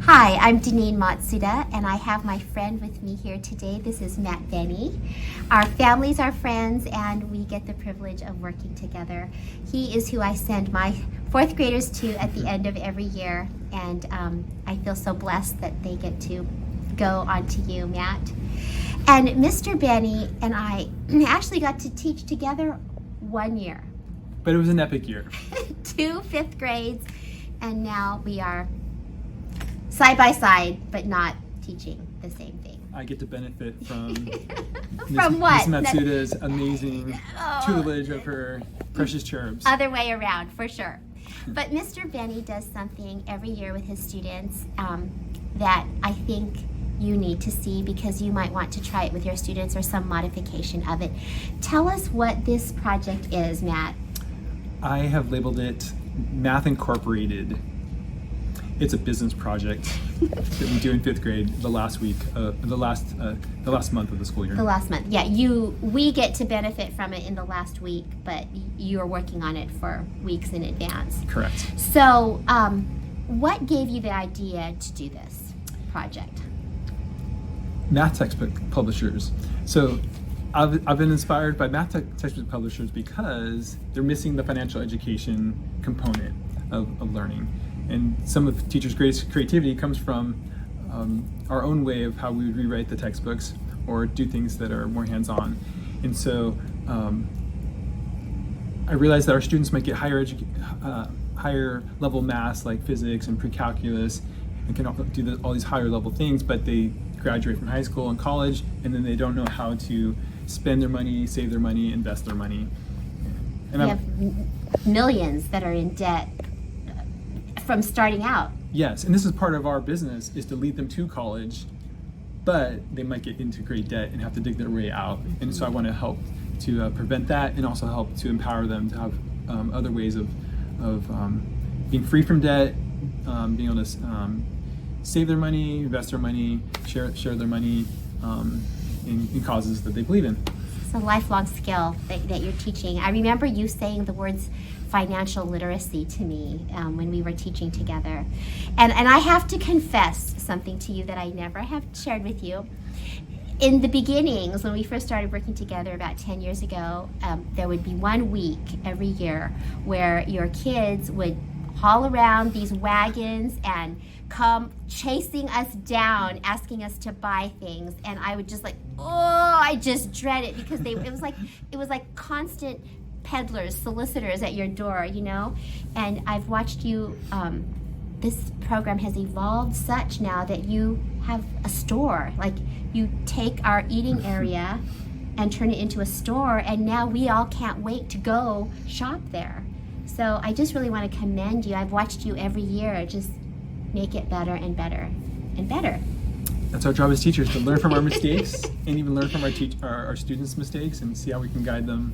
Hi, I'm Deneen Matsuda, and I have my friend with me here today. This is Matt Benny. Our families are friends, and we get the privilege of working together. He is who I send my fourth graders to at the end of every year, and I feel so blessed that they get to go on to you, Matt. And Mr. Benny and I actually got to teach together 1 year. But it was an epic year. 2 fifth grades, and now we are side by side, but not teaching the same thing. I get to benefit from From what? Ms. Matsuda's amazing tutelage of her precious cherubs. Other way around, for sure. But Mr. Benny does something every year with his students that I think you need to see, because you might want to try it with your students or some modification of it. Tell us what this project is, Matt. I have labeled it Math Incorporated. It's a business project that we do in fifth grade the last month of the school year. The last month, yeah. We get to benefit from it in the last week, but you're working on it for weeks in advance. Correct. So, what gave you the idea to do this project? Math textbook publishers. So I've been inspired by math textbook publishers because they're missing the financial education component of learning. And some of the teachers' greatest creativity comes from our own way of how we would rewrite the textbooks or do things that are more hands-on. And so I realized that our students might get higher level maths like physics and pre-calculus and can do all these higher level things, but they graduate from high school and college, and then they don't know how to spend their money, save their money, invest their money. And we have millions that are in debt from starting out. Yes, and this is part of our business, is to lead them to college, but they might get into great debt and have to dig their way out. And so I want to help to prevent that, and also help to empower them to have other ways of being free from debt, being able to save their money, invest their money, share their money in causes that they believe in. It's a lifelong skill that you're teaching. I remember you saying the words financial literacy to me when we were teaching together. And I have to confess something to you that I never have shared with you. In the beginnings, when we first started working together about 10 years ago, there would be 1 week every year where your kids would haul around these wagons and come chasing us down, asking us to buy things, and I would just I just dread it, because it was like constant peddlers, solicitors at your door, you know. And I've watched you. This program has evolved such now that you have a store. Like, you take our eating area and turn it into a store, and now we all can't wait to go shop there. So I just really want to commend you. I've watched you every year just make it better and better and better. That's our job as teachers, to learn from our mistakes and even learn from our students' mistakes and see how we can guide them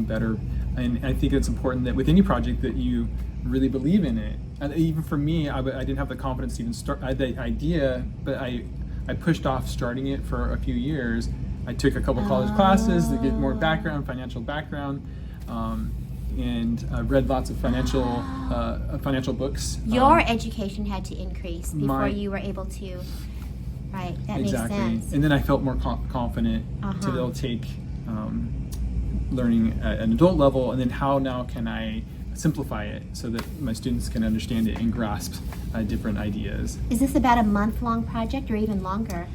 better. And I think it's important that with any project that you really believe in it. And even for me, I didn't have the confidence to even start. I had the idea, but I pushed off starting it for a few years. I took a couple college classes to get more financial background. And read lots of financial books. Your education had to increase before you were able to, right? That exactly. makes sense. And then I felt more confident to be able to take learning at an adult level, and then how now can I simplify it so that my students can understand it and grasp different ideas. Is this about a month-long project or even longer?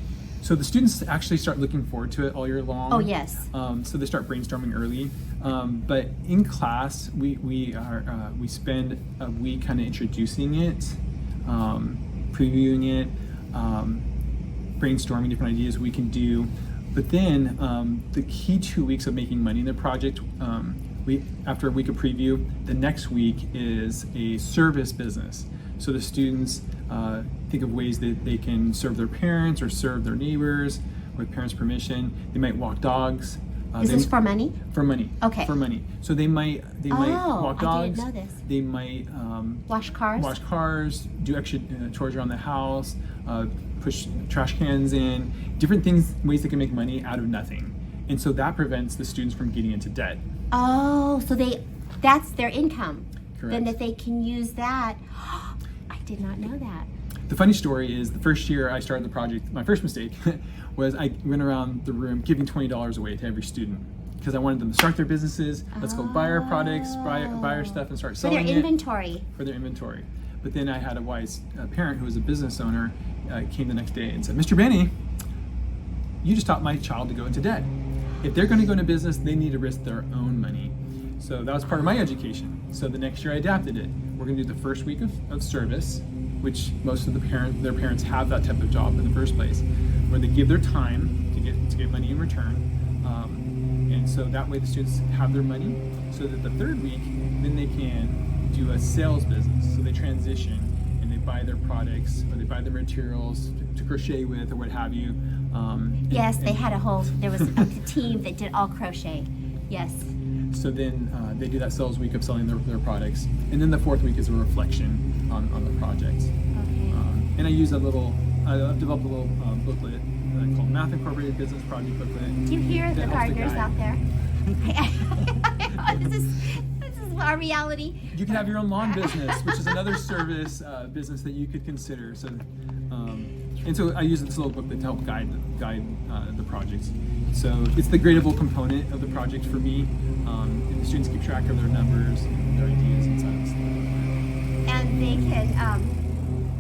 So the students actually start looking forward to it all year long. Oh, yes. So they start brainstorming early. But in class, we spend a week kind of introducing it, previewing it, brainstorming different ideas we can do. But then the key 2 weeks of making money in the project, after a week of preview, the next week is a service business. So the students think of ways that they can serve their parents or serve their neighbors with parents' permission. They might walk dogs. Is this for money? For money. Okay. For money. So they might walk dogs. I didn't know this. They might wash cars, do extra chores around the house, push trash cans in, different things, ways they can make money out of nothing. And so that prevents the students from getting into debt. Oh, so that's their income. Correct. Then that they can use that. I did not know that. The funny story is the first year I started the project, my first mistake was I went around the room giving $20 away to every student because I wanted them to start their businesses. Let's go buy our products, buy our stuff, and start selling For their inventory. For their inventory. But then I had a wise parent who was a business owner came the next day and said, Mr. Benny, you just taught my child to go into debt. If they're going to go into business, they need to risk their own money. So that was part of my education. So the next year I adapted it. We're going to do the first week of service, which most of their parents have that type of job in the first place, where they give their time to get money in return. And so that way the students have their money, so that the third week, then they can do a sales business. So they transition and they buy their products or they buy their materials to crochet with or what have you. Yes, there was a team that did all crochet. Yes. So then they do that sales week of selling their products. And then the fourth week is a reflection on the project. Okay. And I've developed a little booklet called Math Incorporated Business Project Booklet. Do you hear the gardeners out there? This is our reality. You can have your own lawn business, which is another service business that you could consider. So, and so I use this little booklet to help guide the project. So it's the gradable component of the project for me. And the students keep track of their numbers and their ideas inside of the And they can,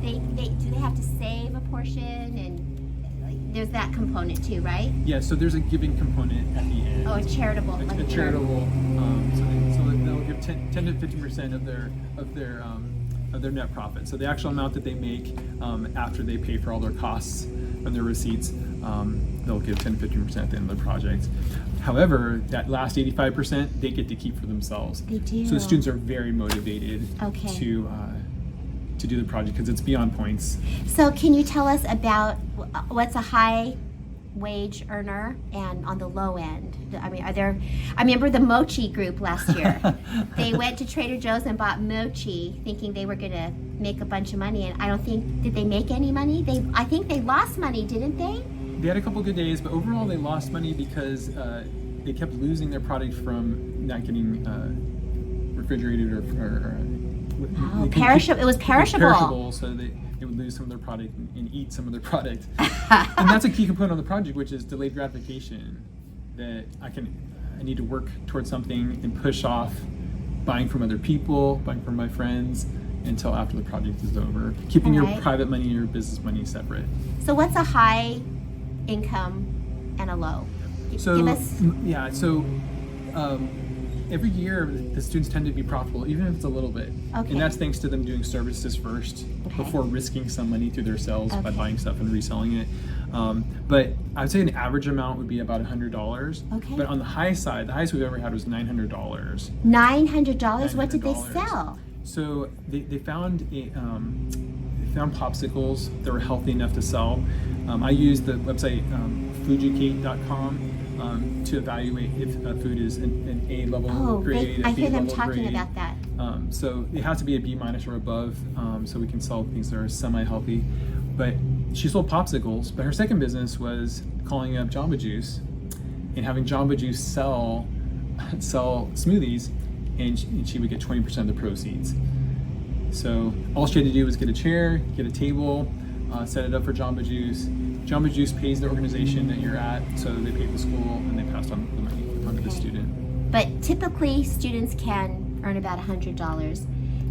do they have to save a portion, and there's that component too, right? Yeah, so there's a giving component at the end. Oh, a charitable. A charitable. So they'll give 10 to 50% of their net profit. So the actual amount that they make after they pay for all their costs and their receipts, they'll give 10 to 50% at the end of the project. However, that last 85% they get to keep for themselves. They do. So the students are very motivated to do the project because it's beyond points. So can you tell us about what's a high wage earner and on the low end? I mean, I remember the mochi group last year. They went to Trader Joe's and bought mochi thinking they were going to make a bunch of money, and did they make any money? I think they lost money, didn't they? They had a couple good days, but overall they lost money because they kept losing their product from not getting refrigerated or perishable. It was perishable. Perishable, so they would lose some of their product and eat some of their product. And that's a key component of the project, which is delayed gratification. That I need to work towards something and push off buying from other people, buying from my friends, until after the project is over. Keeping your private money and your business money separate. So what's a high income and a low? Every year the students tend to be profitable, even if it's a little bit. Okay. And that's thanks to them doing services first before risking some money through their sales by buying stuff and reselling it. But I would say an average amount would be about $100. Okay. But on the high side, the highest we've ever had was $900. $900? What did they sell? So they found popsicles that were healthy enough to sell. I used the website fujicate.com to evaluate if food is an A level grade. I hear them B-level talking grade. about that. So it has to be a B- or above, so we can sell things that are semi-healthy. But she sold popsicles, but her second business was calling up Jamba Juice and having Jamba Juice sell smoothies, and she would get 20% of the proceeds. So all she had to do was get a chair, get a table, set it up for Jamba Juice. Jamba Juice pays the organization that you're at, so they pay the school and they passed on the money onto the student. But typically students can earn about $100.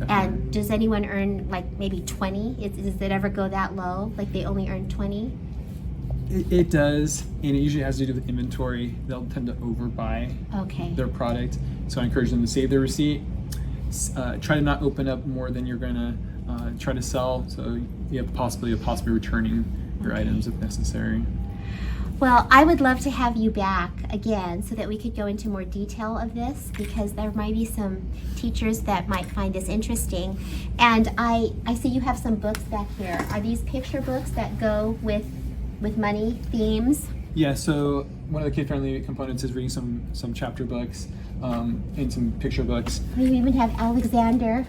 And does anyone earn like maybe 20? Does it ever go that low? Like they only earn 20? It does, and it usually has to do with inventory. They'll tend to overbuy their product. So I encourage them to save their receipt. Try to not open up more than you're gonna try to sell, so you have possibly returning your items if necessary. Well, I would love to have you back again so that we could go into more detail of this, because there might be some teachers that might find this interesting. And I see you have some books back here. Are these picture books that go with money themes? Yeah, so one of the kid-friendly components is reading some chapter books and some picture books. We even have Alexander,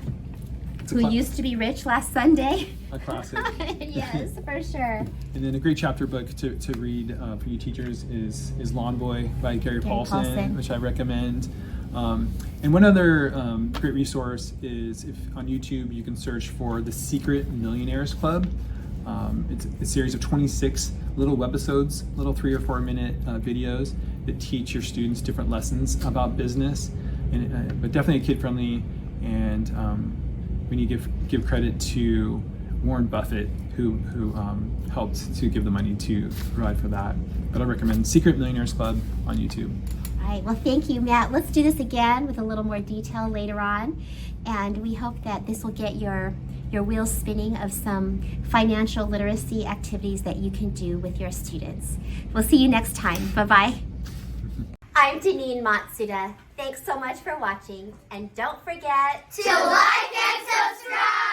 who used to be rich last Sunday. A classic. Yes, for sure. And then a great chapter book to read for you teachers is Lawn Boy by Gary Paulsen, which I recommend. And one other great resource is if on YouTube you can search for the Secret Millionaires Club. It's a series of 26 little webisodes, little 3 or 4 minute videos that teach your students different lessons about business, but definitely kid friendly. And we need to give credit to Warren Buffett, who helped to give the money to provide for that. But I recommend Secret Millionaires Club on YouTube. All right, well, thank you, Matt. Let's do this again with a little more detail later on. And we hope that this will get your wheels spinning of some financial literacy activities that you can do with your students. We'll see you next time. Bye-bye. I'm Deneen Matsuda. Thanks so much for watching. And don't forget to like and subscribe!